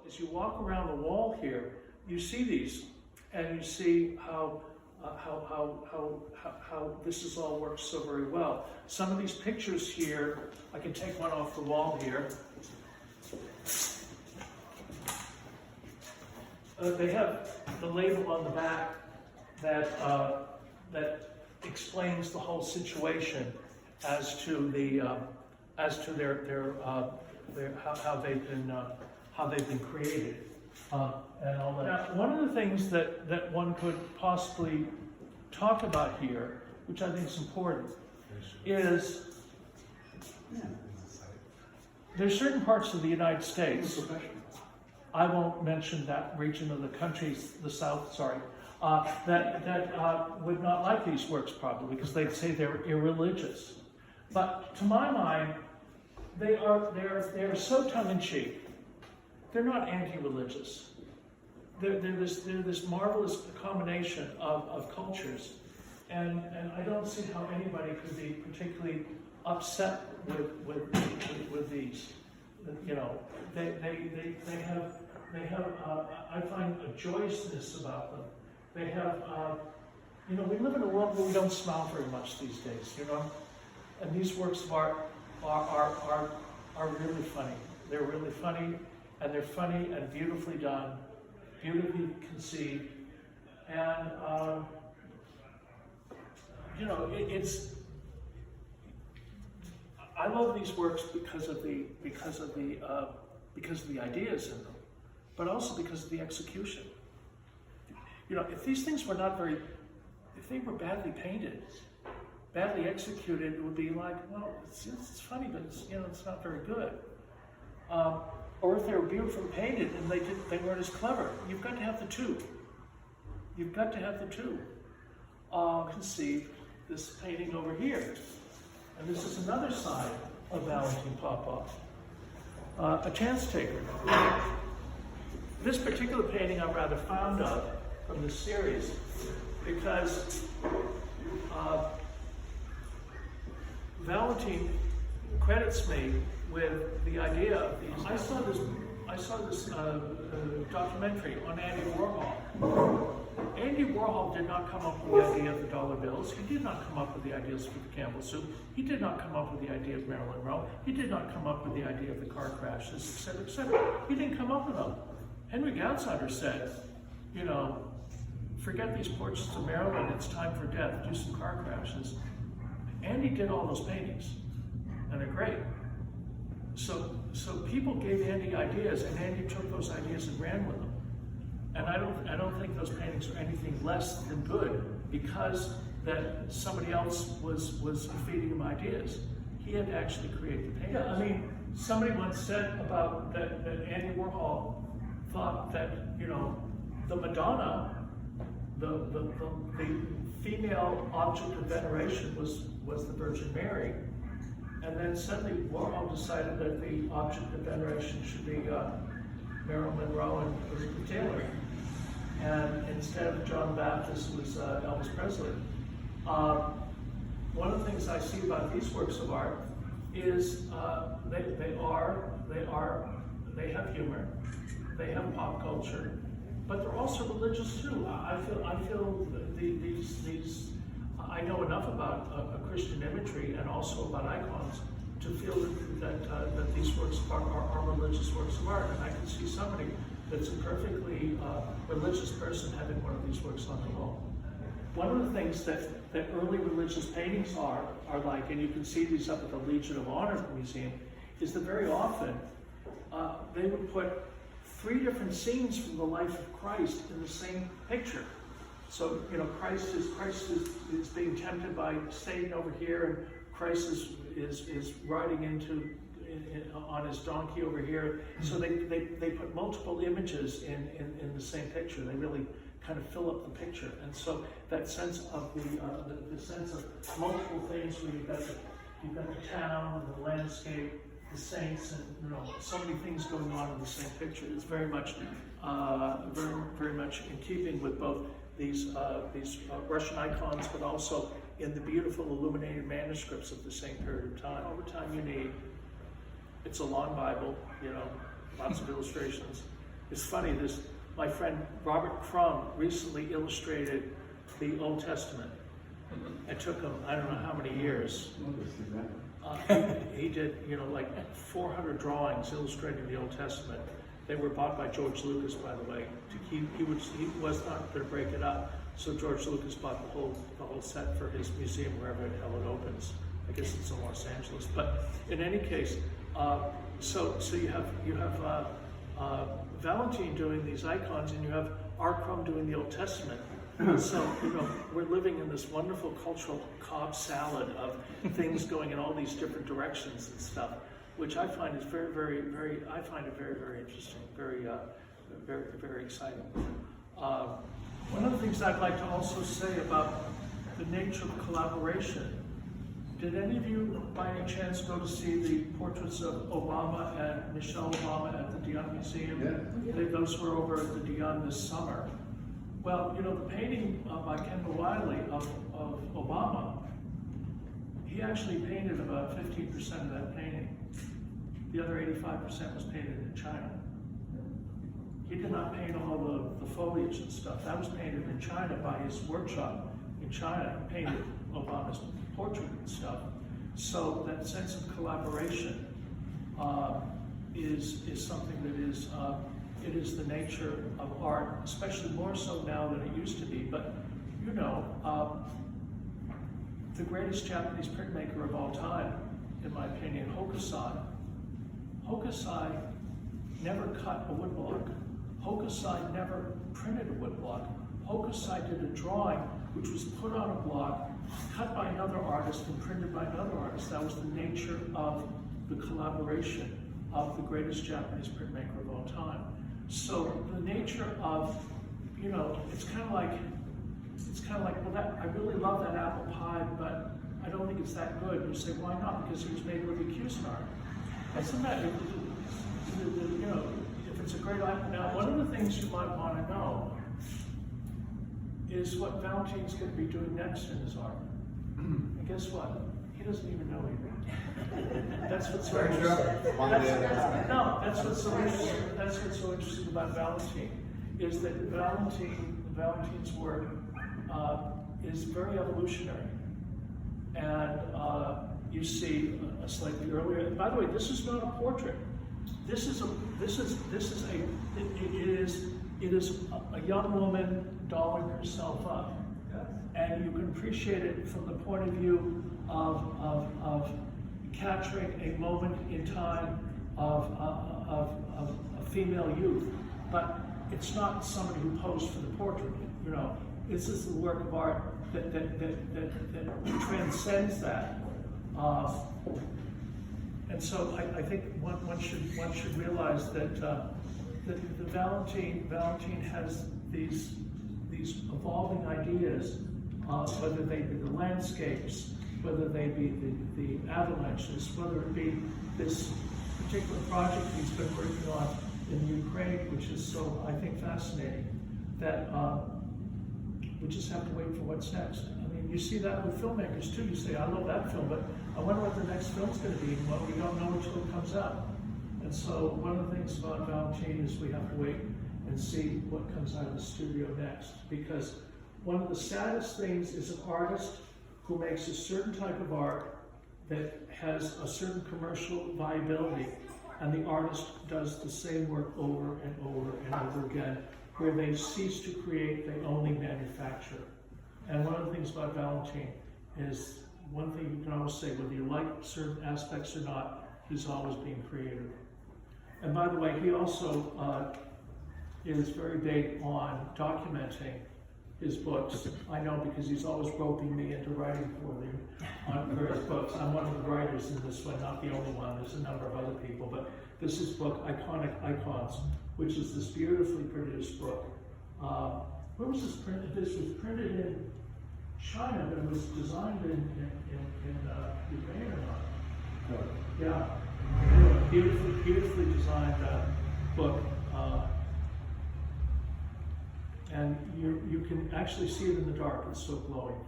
As you walk around the wall here, you see these, and you see how this is all works so very well. Some of these pictures here, I can take one off the wall here. They have the label on the back that explains the whole situation as to how they've been created. And all that. Now, one of the things that one could possibly talk about here, which I think is important, is there's certain parts of the United States, I won't mention that region of the country, the South, sorry, that would not like these works probably because they'd say they're irreligious. But to my mind, they're so tongue-in-cheek. They're not anti-religious. They're this marvelous combination of cultures, and I don't see how anybody could be particularly upset with these. You know, they have I find a joyousness about them. They have you know, we live in a world where we don't smile very much these days. You know, and these works of art are really funny. They're really funny. And they're funny and beautifully done, beautifully conceived, and you know, I love these works because of the ideas in them, but also because of the execution. You know, if these things were if they were badly painted, badly executed, it would be like, well, it's funny, but it's not very good. Or if they were beautifully painted and they weren't as clever. You've got to have the two. You've got to have the two. Conceive this painting over here. And this is another side of Valentin Popov. A chance taker. This particular painting I'm rather fond of from this series because Valentin credits me with the idea of these. I saw this documentary on Andy Warhol. Andy Warhol did not come up with the idea of the dollar bills. He did not come up with the ideas for the Campbell soup. He did not come up with the idea of Marilyn Monroe. He did not come up with the idea of the car crashes, etc., etc. He didn't come up with them. Henry Gadsauder said, you know, forget these portraits of Marilyn. It's time for death. Do some car crashes. Andy did all those paintings, and they're great. So people gave Andy ideas, and Andy took those ideas and ran with them. And I don't think those paintings are anything less than good because that somebody else was feeding him ideas. He had to actually create the paintings. Yeah, I mean, somebody once said about that Andy Warhol thought that, you know, the Madonna, the female object of veneration was the Virgin Mary. And then suddenly Warhol decided that the object of veneration should be Marilyn Monroe and Elizabeth Taylor. And instead of John the Baptist, it was Elvis Presley. One of the things I see about these works of art is they have humor, they have pop culture, but they're also religious too. I feel these I know enough about Christian imagery and also about icons to feel that these works of art are religious works of art. And I can see somebody that's a perfectly religious person having one of these works on the wall. One of the things that early religious paintings are like, and you can see these up at the Legion of Honor Museum, is that very often they would put 3 different scenes from the life of Christ in the same picture. So, you know, Christ is being tempted by Satan over here, and Christ is riding on his donkey over here. So they put multiple images in the same picture. They really kind of fill up the picture. And so that sense of the sense of multiple things where you've got the town and the landscape, the saints, and so many things going on in the same picture is very much very much in keeping with both these Russian icons, but also in the beautiful illuminated manuscripts of the same period of time. All the time you need. It's a long Bible, lots of illustrations. It's funny, my friend Robert Crumb recently illustrated the Old Testament. It took him, I don't know how many years. He did, like 400 drawings illustrating the Old Testament. They were bought by George Lucas, by the way. He was not going to break it up, so George Lucas bought the whole set for his museum wherever the hell it opens. I guess it's in Los Angeles. But in any case, so you have Valentine doing these icons, and you have R. Crumb doing the Old Testament. So, we're living in this wonderful cultural Cobb salad of things going in all these different directions and stuff, which I find is very, very, very, I find it very, very interesting, very, very, very exciting. One of the things I'd like to also say about the nature of collaboration, did any of you, by any chance, go to see the portraits of Obama and Michelle Obama at the Dion Museum? Yeah. Those were over at the Dion this summer. Well, the painting by Kendall Wiley of Obama, he actually painted about 15% of that painting. The other 85% was painted in China. He did not paint all the foliage and stuff. That was painted in China by his workshop in China. He painted Obama's portrait and stuff. So that sense of collaboration is something that is, it is the nature of art, especially more so now than it used to be. But the greatest Japanese printmaker of all time, in my opinion, Hokusai never cut a woodblock. Hokusai never printed a woodblock. Hokusai did a drawing which was put on a block, cut by another artist and printed by another artist. That was the nature of the collaboration of the greatest Japanese printmaker of all time. So the nature of, it's kind of like, well, I really love that apple pie, but I don't think it's that good. You say, why not? Because it was made with a Cuisinart. Isn't that, if it's a great apple. Now, one of the things you might want to know is what Valentine's going to be doing next in his art. And guess what? He doesn't even know either. That's what's so interesting. That's what's so interesting. That's what's so interesting about Valentine, is that Valentine's work is very evolutionary. And you see a slightly earlier. By the way, this is not a portrait. It is a young woman dolling herself up, and you can appreciate it from the point of view of capturing a moment in time of a female youth. But it's not somebody who posed for the portrait. This is the work of art that transcends that. And so I think one should realize that the Valentine has these evolving ideas, whether they be the landscapes, whether they be the avalanches, whether it be this particular project he's been working on in Ukraine, which is so, I think, fascinating, that we just have to wait for what's next. I mean, you see that with filmmakers too. You say, I love that film, but I wonder what the next film's going to be. Well, we don't know until it comes out. And so one of the things about Valentine is we have to wait and see what comes out of the studio next. Because one of the saddest things is an artist who makes a certain type of art that has a certain commercial viability, and the artist does the same work over and over and over again, where they cease to create, they only manufacture. And one of the things about Valentine is, one thing you can always say, whether you like certain aspects or not, he's always being creative. And by the way, he also is very big on documenting his books. I know because he's always roping me into writing for his books. I'm one of the writers in this one, not the only one. There's a number of other people, but this is book Iconic Icons, which is this beautifully produced book. Where was this printed? This was printed in China, but it was designed in Ukraine or not? Yeah. Anyway, beautifully designed book. And you can actually see it in the dark. It's so glowing.